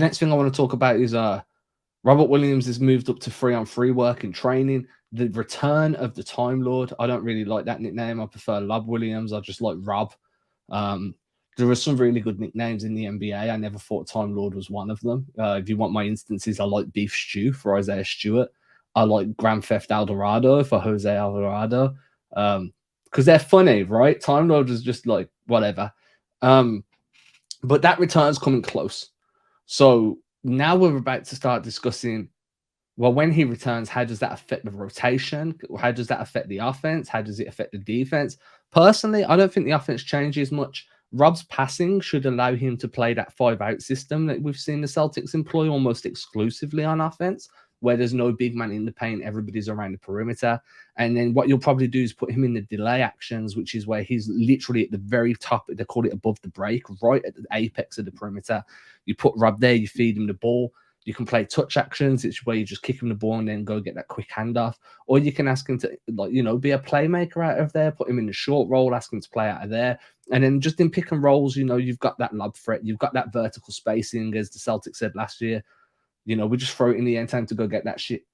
next thing I want to talk about is Robert Williams has moved up to 3-on-3 work in training. The return of the Time Lord. I don't really like that nickname. I prefer Lob Williams. I just like Rob. There are some really good nicknames in the NBA. I never thought Time Lord was one of them. If you want my instances, I like Beef Stew for Isaiah Stewart. I like Grand Theft Eldorado for Jose Alvarado. Because they're funny, right? Time Lord is just like whatever. But that return's coming close. So now we're about to start discussing, well, when he returns, how does that affect the rotation? How does that affect the offense? How does it affect the defense? Personally, I don't think the offense changes much. Rob's passing should allow him to play that 5-out system that we've seen the Celtics employ almost exclusively on offense, where there's no big man in the paint, everybody's around the perimeter. And then what you'll probably do is put him in the delay actions, which is where he's literally at the very top, they call it above the break, right at the apex of the perimeter. You put Rob there, you feed him the ball. You can play touch actions, it's where you just kick him the ball and then go get that quick handoff. Or you can ask him to, like, you know, be a playmaker out of there, put him in the short roll, ask him to play out of there. And then just in pick and rolls, you know, you've got that lob threat, you've got that vertical spacing, as the Celtics said last year. You know, we just throw it in the end time to go get that shit.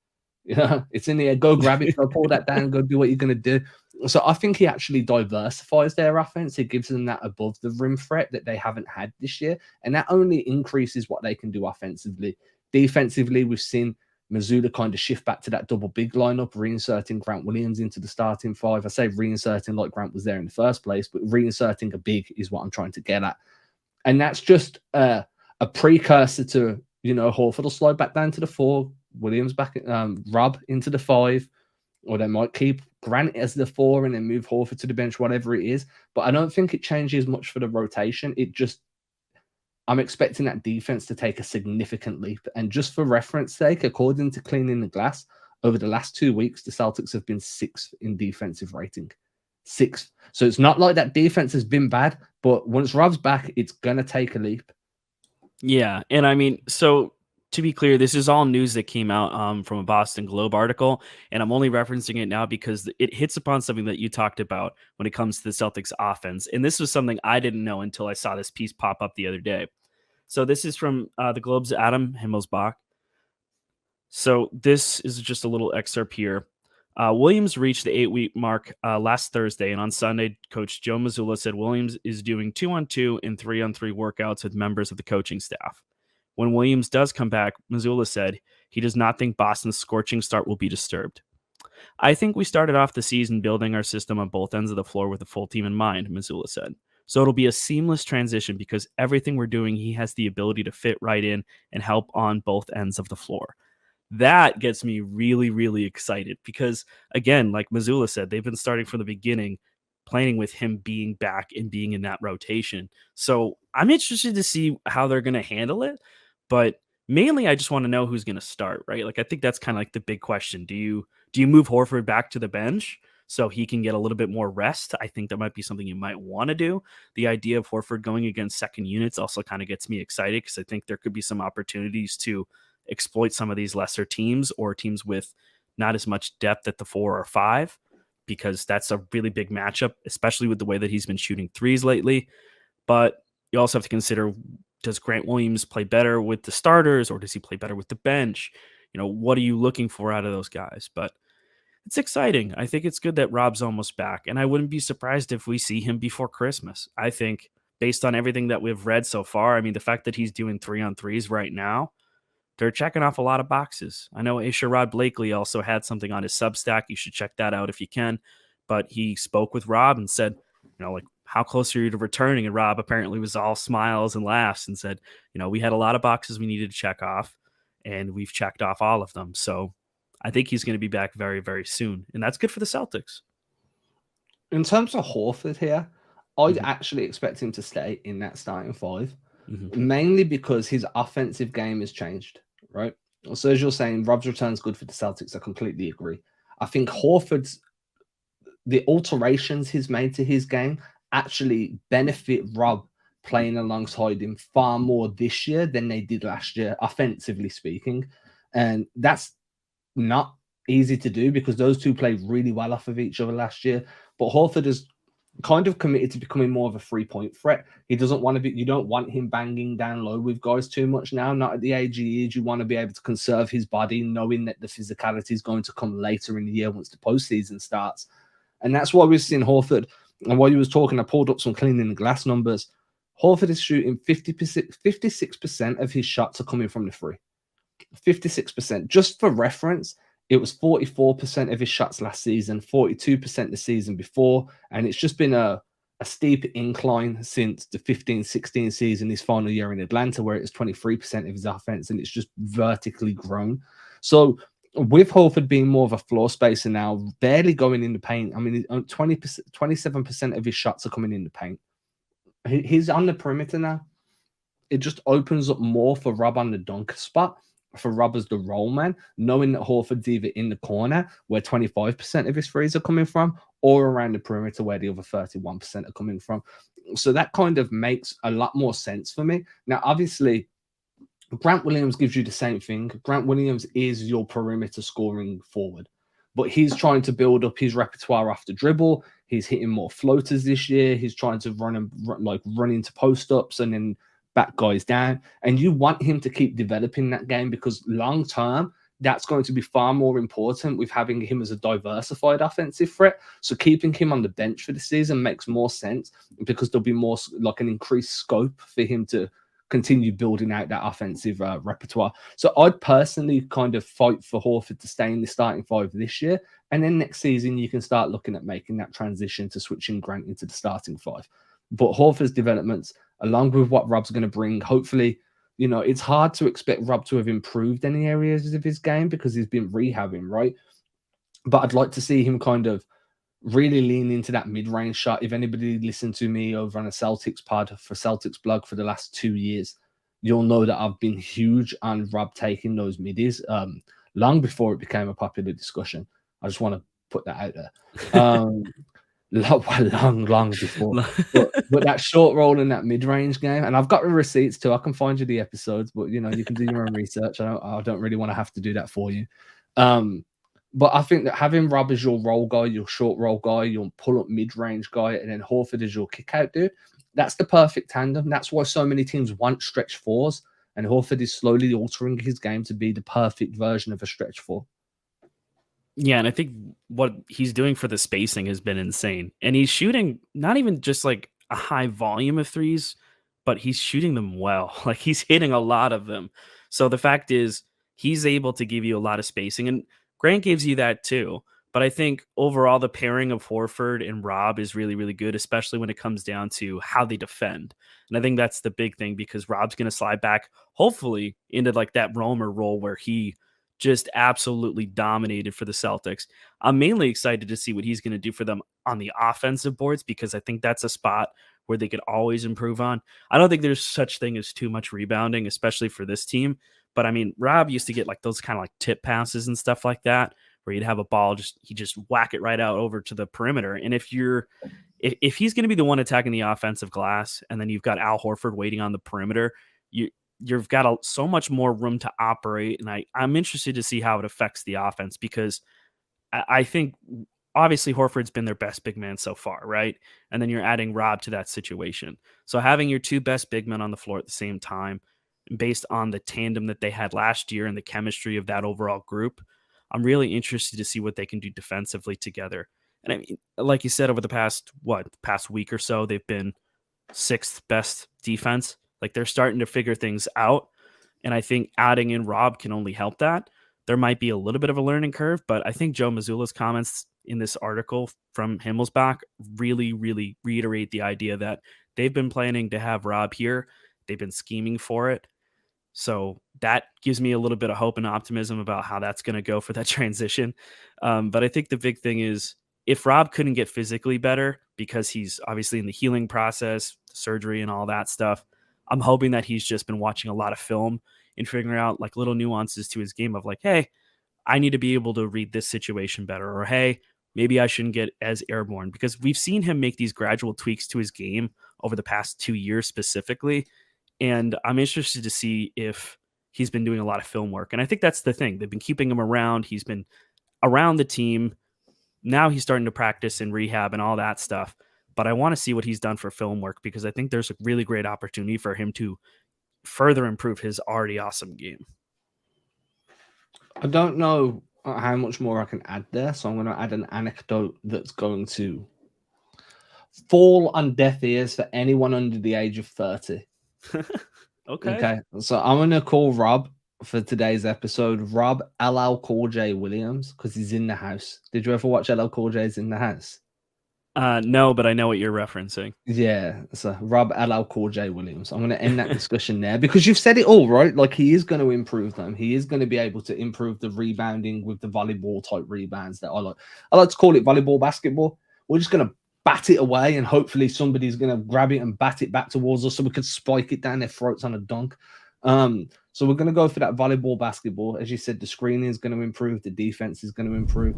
Yeah, it's in the air, go grab it, go pull that down, go do what you're going to do. So I think he actually diversifies their offense. It gives them that above the rim threat that they haven't had this year. And that only increases what they can do offensively. Defensively, we've seen Mazzulla kind of shift back to that double big lineup, reinserting Grant Williams into the starting five. I say reinserting like Grant was there in the first place, but reinserting a big is what I'm trying to get at. And that's just a precursor to, you know, Horford will slide back down to the 4, Williams back, Rob into the 5, or they might keep Grant as the 4 and then move Horford to the bench, whatever it is. But I don't think it changes much for the rotation. It just, I'm expecting that defense to take a significant leap. And just for reference sake, according to Cleaning the Glass, over the last 2 weeks, the Celtics have been 6th in defensive rating. 6th. So it's not like that defense has been bad, but once Rob's back, it's going to take a leap. Yeah. And I mean, so to be clear, this is all news that came out from a Boston Globe article, and I'm only referencing it now because it hits upon something that you talked about when it comes to the Celtics offense. And this was something I didn't know until I saw this piece pop up the other day. So this is from the Globe's Adam Himmelsbach. So this is just a little excerpt here. Williams reached the 8-week mark last Thursday, and on Sunday, Coach Joe Mazzulla said Williams is doing 2-on-2 and 3-on-3 workouts with members of the coaching staff. When Williams does come back, Mazzulla said he does not think Boston's scorching start will be disturbed. I think we started off the season building our system on both ends of the floor with the full team in mind, Mazzulla said. So it'll be a seamless transition because everything we're doing, he has the ability to fit right in and help on both ends of the floor. That gets me really, really excited because, again, like Mazzulla said, they've been starting from the beginning, planning with him being back and being in that rotation. So I'm interested to see how they're going to handle it. But mainly, I just want to know who's going to start, right? Like, I think that's kind of like the big question. Do you move Horford back to the bench so he can get a little bit more rest? I think that might be something you might want to do. The idea of Horford going against second units also kind of gets me excited because I think there could be some opportunities to exploit some of these lesser teams or teams with not as much depth at the 4 or 5, because that's a really big matchup, especially with the way that he's been shooting threes lately. But you also have to consider, does Grant Williams play better with the starters or does he play better with the bench? You know, what are you looking for out of those guys? But it's exciting. I think it's good that Rob's almost back, and I wouldn't be surprised if we see him before Christmas. I think based on everything that we've read so far, I mean, the fact that he's doing 3-on-3s right now, they're checking off a lot of boxes. I know Sherrod Blakely also had something on his Substack. You should check that out if you can. But he spoke with Rob and said, you know, like, how close are you to returning? And Rob apparently was all smiles and laughs and said, you know, we had a lot of boxes we needed to check off, and we've checked off all of them. So I think he's going to be back very, very soon. And that's good for the Celtics. In terms of Horford here, I'd actually expect him to stay in that starting 5, mainly because his offensive game has changed, right? So as you're saying, Rob's return's good for the Celtics. I completely agree. I think Horford's, the alterations he's made to his game actually benefit Rob playing alongside him far more this year than they did last year, offensively speaking. And that's not easy to do because those two played really well off of each other last year. But Horford has kind of committed to becoming more of a 3-point threat. He doesn't want to be, you don't want him banging down low with guys too much now, not at the age he is. You want to be able to conserve his body, knowing that the physicality is going to come later in the year once the postseason starts. And that's why we've seen Horford. And while you was talking, I pulled up some cleaning the glass numbers. Horford is shooting 56% of his shots are coming from the free. 56%. Just for reference, it was 44% of his shots last season, 42% the season before, and it's just been a steep incline since the 15-16 season, his final year in Atlanta, where it was 23% of his offense, and it's just vertically grown. So with Horford being more of a floor spacer now, barely going in the paint, I mean, 27% of his shots are coming in the paint. He's on the perimeter now. It just opens up more for Rob on the dunk spot, for Rob as the roll man, knowing that Horford's either in the corner where 25% of his threes are coming from, or around the perimeter where the other 31% are coming from. So that kind of makes a lot more sense for me. Now, obviously, Grant Williams gives you the same thing. Grant Williams is your perimeter scoring forward, but he's trying to build up his repertoire off the dribble. He's hitting more floaters this year. He's trying to run into post-ups and then back guys down, and you want him to keep developing that game, because long term that's going to be far more important with having him as a diversified offensive threat. So keeping him on the bench for the season makes more sense, because there'll be more like an increased scope for him to continue building out that offensive repertoire. So I'd personally kind of fight for Horford to stay in the starting five this year, and then next season you can start looking at making that transition to switching Grant into the starting five. But Horford's developments, along with what Rob's going to bring, hopefully, it's hard to expect Rob to have improved any areas of his game because he's been rehabbing, right? But I'd like to see him kind of really lean into that mid-range shot. If anybody listened to me over on a Celtics pod for Celtics blog for the last 2 years, you'll know that I've been huge on Rob taking those middies long before it became a popular discussion. I just want to put that out there. Long before. but that short roll in that mid-range game, and I've got the receipts too. I can find you the episodes, but you can do your own research. I don't really want to have to do that for you. But I think that having Rob as your roll guy, your short roll guy, your pull-up mid-range guy, and then Horford as your kick-out dude, that's the perfect tandem. That's why so many teams want stretch fours, and Horford is slowly altering his game to be the perfect version of a stretch four. Yeah, and I think what he's doing for the spacing has been insane. And he's shooting not even just like a high volume of threes, but he's shooting them well. Like he's hitting a lot of them. So the fact is, he's able to give you a lot of spacing. And Grant gives you that too. But I think overall, the pairing of Horford and Rob is really, really good, especially when it comes down to how they defend. And I think that's the big thing, because Rob's going to slide back, hopefully, into like that roamer role where he just absolutely dominated for the Celtics. I'm mainly excited to see what he's going to do for them on the offensive boards, because I think that's a spot where they could always improve on. I don't think there's such thing as too much rebounding, especially for this team. But I mean, Rob used to get like those kind of like tip passes and stuff like that, where you'd have a ball, he just whack it right out over to the perimeter. And if he's going to be the one attacking the offensive glass, and then you've got Al Horford waiting on the perimeter, you've got so much more room to operate. And I'm interested to see how it affects the offense, because I think obviously Horford's been their best big man so far, right? And then you're adding Rob to that situation. So having your two best big men on the floor at the same time, based on the tandem that they had last year and the chemistry of that overall group, I'm really interested to see what they can do defensively together. And I mean, like you said, over the past week or so, they've been sixth best defense. Like they're starting to figure things out. And I think adding in Rob can only help that. There might be a little bit of a learning curve, but I think Joe Mazzulla's comments in this article from Himmelsbach really, really reiterate the idea that they've been planning to have Rob here. They've been scheming for it. So that gives me a little bit of hope and optimism about how that's going to go for that transition. But I think the big thing is, if Rob couldn't get physically better, because he's obviously in the healing process, surgery and all that stuff, I'm hoping that he's just been watching a lot of film and figuring out like little nuances to his game of like, hey, I need to be able to read this situation better, or hey, maybe I shouldn't get as airborne, because we've seen him make these gradual tweaks to his game over the past 2 years specifically. And I'm interested to see if he's been doing a lot of film work. And I think that's the thing. They've been keeping him around. He's been around the team. Now he's starting to practice in rehab and all that stuff. but I want to see what he's done for film work because I think there's a really great opportunity for him to further improve his already awesome game. I don't know how much more I can add there, so I'm going to add an anecdote that's going to fall on deaf ears for anyone under the age of 30. Okay, so I'm going to call Rob for today's episode Rob LL Cool J Williams because he's in the house. Did you ever watch LL Cool J's In the House? No, but I know what you're referencing. Yeah, so Rob LL Cool J Williams. I'm going to end that discussion there because you've said it all, right? Like, he is going to improve them. He is going to be able to improve the rebounding with the volleyball type rebounds that I like. I like to call it volleyball basketball. We're just going to bat it away and hopefully somebody's going to grab it and bat it back towards us so we can spike it down their throats on a dunk. So we're going to go for that volleyball basketball. As you said, the screening is going to improve. The defense is going to improve.